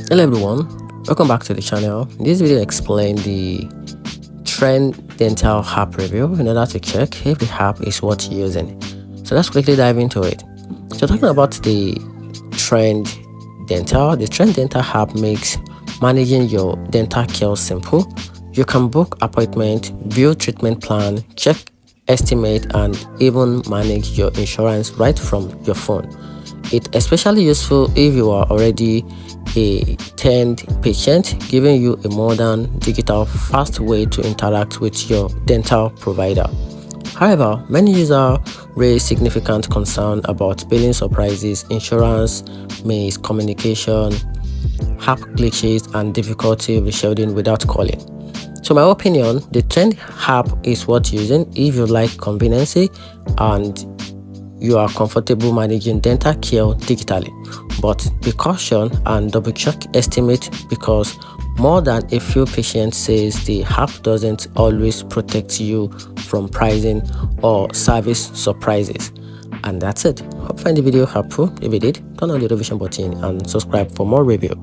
Hello everyone, welcome back to the channel. This video explains the Trend Dental app review in order to check if the app is worth using. So let's quickly dive into it. So talking about the Trend Dental app makes managing your dental care simple. You can book appointment, view treatment plan, check estimate, and even manage your insurance right from your phone. It's especially useful if you are already a trained patient, giving you a modern, digital, fast way to interact with your dental provider. However, many users raise significant concern about billing surprises, insurance miscommunication, app glitches, and difficulty rescheduling without calling. So my opinion, the Trend app is worth using if you like convenience and you are comfortable managing dental care digitally. But be cautious and double check estimate, because more than a few patients says the app doesn't always protect you from pricing or service surprises. And that's it. Hope you find the video helpful. If you did, turn on the notification button and subscribe for more review.